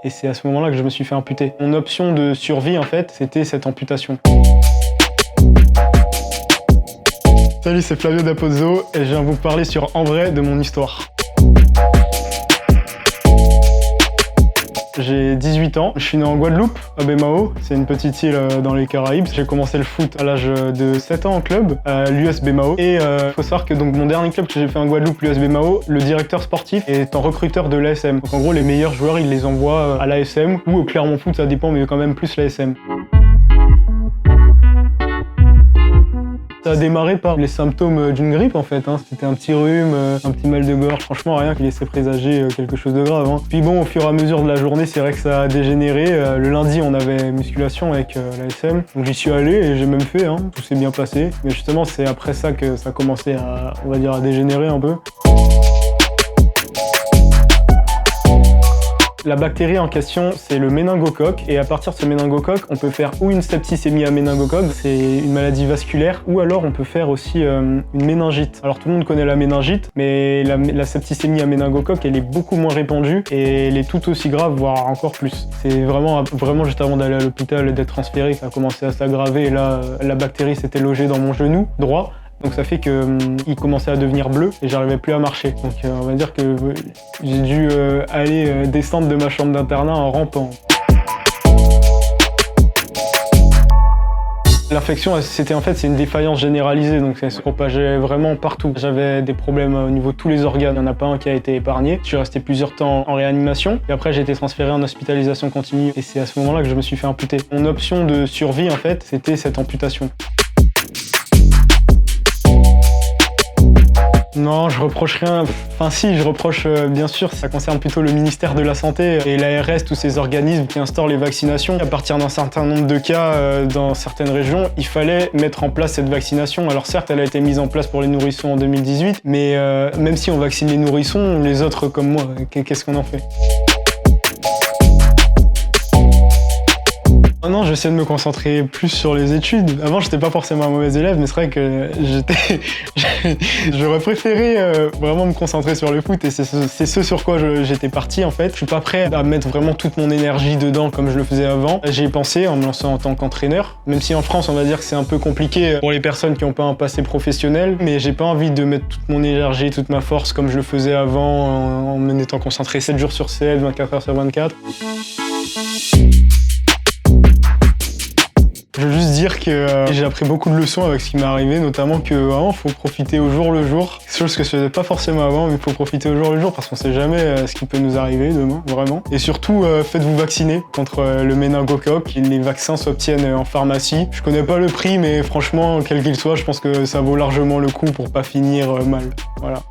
Et c'est à ce moment-là que je me suis fait amputer. Mon option de survie, en fait, c'était cette amputation. Salut, c'est Flavio D'Apozzo et je viens vous parler sur En Vrai de mon histoire. J'ai 18 ans, je suis né en Guadeloupe, à Baie-Mahault, c'est une petite île dans les Caraïbes. J'ai commencé le foot à l'âge de 7 ans en club, à l'US Baie-Mahault. Et faut savoir que donc, mon dernier club que j'ai fait en Guadeloupe, l'US Baie-Mahault, le directeur sportif est en recruteur de l'ASM. Donc en gros, les meilleurs joueurs, il les envoie à l'ASM ou au Clermont Foot, ça dépend, mais quand même plus l'ASM. Ça a démarré par les symptômes d'une grippe en fait, hein. C'était un petit rhume, un petit mal de gorge, franchement rien qui laissait présager quelque chose de grave, hein. Puis bon, au fur et à mesure de la journée, c'est vrai que ça a dégénéré. Le lundi, on avait musculation avec l'ASM, donc j'y suis allé et j'ai même fait, hein. Tout s'est bien passé. Mais justement, c'est après ça que ça a commencé à, on va dire, à dégénérer un peu. La bactérie en question, c'est le méningocoque, et à partir de ce méningocoque, on peut faire ou une septicémie à méningocoque, c'est une maladie vasculaire, ou alors on peut faire aussi une méningite. Alors tout le monde connaît la méningite, mais la septicémie à méningocoque, elle est beaucoup moins répandue, et elle est tout aussi grave, voire encore plus. C'est vraiment juste avant d'aller à l'hôpital et d'être transféré que ça a commencé à s'aggraver, et là, la bactérie s'était logée dans mon genou droit. Donc ça fait qu'il commençait à devenir bleu et j'arrivais plus à marcher. Donc on va dire que j'ai dû aller descendre de ma chambre d'internat en rampant. L'infection, c'est une défaillance généralisée, donc ça se propageait vraiment partout. J'avais des problèmes au niveau de tous les organes, il n'y en a pas un qui a été épargné. Je suis resté plusieurs temps en réanimation, et après j'ai été transféré en hospitalisation continue, et c'est à ce moment-là que je me suis fait amputer. Mon option de survie, en fait, c'était cette amputation. Non, je reproche rien. Enfin si, je reproche bien sûr, ça concerne plutôt le ministère de la Santé et l'ARS, tous ces organismes qui instaurent les vaccinations. À partir d'un certain nombre de cas dans certaines régions, il fallait mettre en place cette vaccination. Alors certes, elle a été mise en place pour les nourrissons en 2018, mais même si on vaccine les nourrissons, les autres comme moi, qu'est-ce qu'on en fait ? Maintenant, j'essaie de me concentrer plus sur les études. Avant, j'étais pas forcément un mauvais élève, mais c'est vrai que j'aurais préféré vraiment me concentrer sur le foot, et c'est ce sur quoi j'étais parti en fait. Je suis pas prêt à mettre vraiment toute mon énergie dedans comme je le faisais avant. J'y ai pensé en me lançant en tant qu'entraîneur, même si en France, on va dire que c'est un peu compliqué pour les personnes qui n'ont pas un passé professionnel, mais j'ai pas envie de mettre toute mon énergie, toute ma force comme je le faisais avant, en me étant concentré 7 jours sur 7, 24 heures sur 24. Je veux juste dire que j'ai appris beaucoup de leçons avec ce qui m'est arrivé, notamment que vraiment faut profiter au jour le jour. Quelque chose que je faisais pas forcément avant, mais il faut profiter au jour le jour parce qu'on sait jamais ce qui peut nous arriver demain, vraiment. Et surtout, faites-vous vacciner contre le méningocoque. Les vaccins s'obtiennent en pharmacie. Je connais pas le prix, mais franchement, quel qu'il soit, je pense que ça vaut largement le coup pour pas finir mal. Voilà.